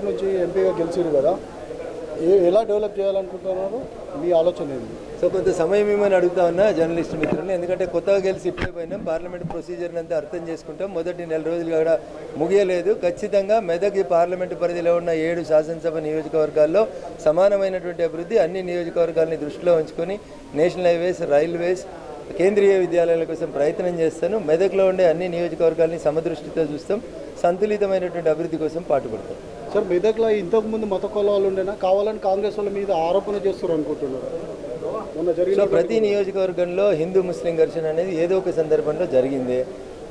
నుంచి ఎంపీగా గెలిచారు కదా, ఎలా డెవలప్ చేయాలనుకుంటున్నారు, మీ ఆలోచన ఏంటి? సో కొంత సమయం ఏమని అడుగుతా ఉన్నా జర్నలిస్ట్ మిత్రులని, ఎందుకంటే కొత్తగా గెలిచి ఇప్పుడే పోయినాం, పార్లమెంట్ ప్రొసీజర్ని అంతా అర్థం చేసుకుంటాం. మొదటి నెల రోజులు కూడా ముగియలేదు. ఖచ్చితంగా మెదక్ పార్లమెంటు పరిధిలో ఉన్న 7 శాసనసభ నియోజకవర్గాల్లో సమానమైనటువంటి అభివృద్ధి అన్ని నియోజకవర్గాలని దృష్టిలో ఉంచుకొని నేషనల్ హైవేస్, రైల్వేస్, కేంద్రీయ విద్యాలయాల కోసం ప్రయత్నం చేస్తాను. మెదక్లో ఉండే అన్ని నియోజకవర్గాలని సమదృష్టితో చూస్తాం. సంతులితమైనటువంటి అభివృద్ధి కోసం పాటుపడతాం. సార్, మెదక్లో ఇంతకుముందు మత కులాలు ఉండేనా, కావాలని కాంగ్రెస్ వాళ్ళ మీద ఆరోపణ చేస్తారు అనుకుంటున్నారు? సో ప్రతి నియోజకవర్గంలో హిందూ ముస్లిం ఘర్షణ అనేది ఏదో ఒక సందర్భంలో జరిగింది.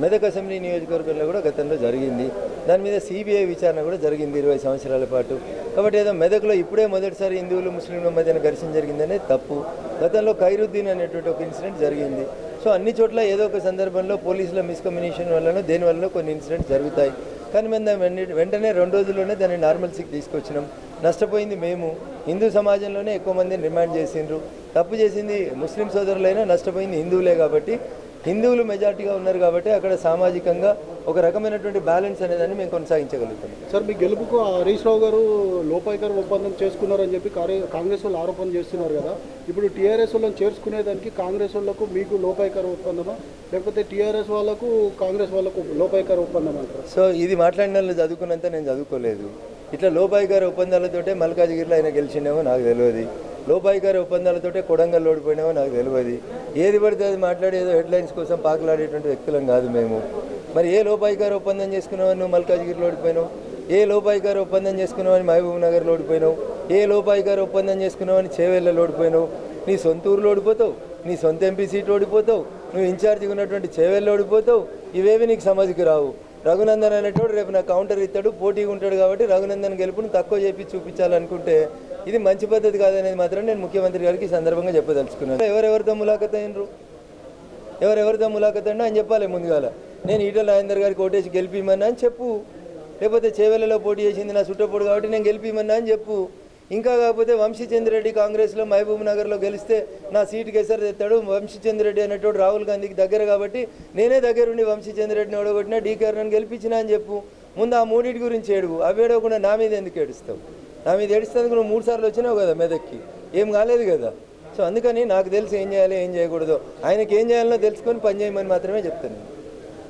మెదక్ అసెంబ్లీ నియోజకవర్గంలో కూడా గతంలో జరిగింది. దాని మీద సిబిఐ విచారణ కూడా జరిగింది 20 సంవత్సరాల పాటు. కాబట్టి ఏదో మెదక్లో ఇప్పుడే మొదటిసారి హిందువులు ముస్లింల మధ్యన ఘర్షణ జరిగిందనేది తప్పు. గతంలో ఖైరుద్దీన్ అనేటువంటి ఒక ఇన్సిడెంట్ జరిగింది. సో అన్ని చోట్ల ఏదో ఒక సందర్భంలో పోలీసుల మిస్కమ్యూనికేషన్ వల్లనో దేని వల్ల కొన్ని ఇన్సిడెంట్స్ జరుగుతాయి. కానీ మేము వెంటనే 2 రోజుల్లోనే దాన్ని నార్మల్సీకి తీసుకొచ్చినాం. నష్టపోయింది మేము. హిందూ సమాజంలోనే ఎక్కువ మందిని రిమాండ్ చేసిండ్రు. తప్పు చేసింది ముస్లిం సోదరులైనా నష్టపోయింది హిందువులే. కాబట్టి హిందువులు మెజార్టీగా ఉన్నారు కాబట్టి అక్కడ సామాజికంగా ఒక రకమైనటువంటి బ్యాలెన్స్ అనేదాన్ని మేము కొనసాగించగలుగుతాం. సార్, మీ గెలుపుకు హరీష్ రావు గారు లోపాయికార ఒప్పందం చేసుకున్నారని చెప్పి కాంగ్రెస్ వాళ్ళు ఆరోపణ చేస్తున్నారు కదా. ఇప్పుడు టీఆర్ఎస్ వాళ్ళని చేర్చుకునేదానికి కాంగ్రెస్ వాళ్ళకు మీకు లోపాయికార ఒప్పందమా, లేకపోతే టీఆర్ఎస్ వాళ్ళకు కాంగ్రెస్ వాళ్ళకు లోపాయికార ఒప్పందం అంటారు? సో ఇది మాట్లాడిన వాళ్ళు చదువుకున్నంత నేను చదువుకోలేదు. ఇట్లా లోపాయికార ఒప్పందాలతోటే మల్కాజిగిరిలో ఆయన గెలిచిండేమో నాకు తెలియదు. లోపాయికార ఒప్పందాలతోటే కొడంగల్ ఓడిపోయినామో నాకు తెలియదు. ఏది పడితే అది మాట్లాడి ఏదో హెడ్లైన్స్ కోసం పాకులాడేటువంటి వ్యక్తులం కాదు మేము. మరి ఏ లోపాయికార ఒప్పందం చేసుకున్నావని నువ్వు మల్కాజిగిరిలో ఓడిపోయినావు? ఏ లోపాయికార ఒప్పందం చేసుకున్నావని మహబూబ్ నగర్లో ఓడిపోయినావు? ఏ లోపాయికార ఒప్పందం చేసుకున్నావని చేవెళ్ళలో ఓడిపోయినావు? నీ సొంత ఊరిలో ఓడిపోతావు, నీ సొంత ఎంపీ సీట్ ఓడిపోతావు, నువ్వు ఇన్ఛార్జిగా ఉన్నటువంటి చేవెళ్ళలో ఓడిపోతావు. ఇవేవి నీకు సమధికి రావు. రఘునందన్ అనేటోడు రేపు నాకు కౌంటర్ ఇస్తాడు, పోటీగా ఉంటాడు. కాబట్టి రఘునందన్ గెలుపును తక్కువ చేపి చూపించాలనుకుంటే ఇది మంచి పద్ధతి కాదనేది మాత్రం నేను ముఖ్యమంత్రి గారికి ఈ సందర్భంగా చెప్పదలుచుకున్నాను. ఎవరెవరితో ములాఖత్ అయినరు, ఎవరెవరితో ములాఖత్ అయినా అని చెప్పాలి ముందుగాల. నేను ఈటల రాజేందర్ గారికి ఓటేసి గెలిపిమన్నా అని చెప్పు. లేకపోతే చేవెళ్ళలో పోటీ చేసింది నా చుట్టపోడు కాబట్టి నేను గెలిపిమన్నా అని చెప్పు. ఇంకా కాకపోతే వంశీచంద్రెడ్డి కాంగ్రెస్లో మహబూబ్ నగర్లో గెలిస్తే నా సీటుకి ఎసరు తెస్తాడు. వంశీచంద్రెడ్డి అనేటోడు రాహుల్ గాంధీకి దగ్గర కాబట్టి నేనే దగ్గరుండి వంశీచంద్రెడ్డిని ఓడగొట్టినా, డీకేఆర్ని గెలిపించినా అని చెప్పు. ముందు ఆ మూడింటి గురించి ఏడువు. అవి ఏడవకుండా నా మీద ఎందుకు ఏడుస్తావు? నా మీద ఏడుస్తానికి నువ్వు 3 సార్లు వచ్చినావు కదా మెదక్కి, ఏం కాలేదు కదా. సో అందుకని నాకు తెలిసి ఏం చేయాలి ఏం చేయకూడదు, ఆయనకి ఏం చేయాలో తెలుసుకొని పని చేయమని మాత్రమే చెప్తాను.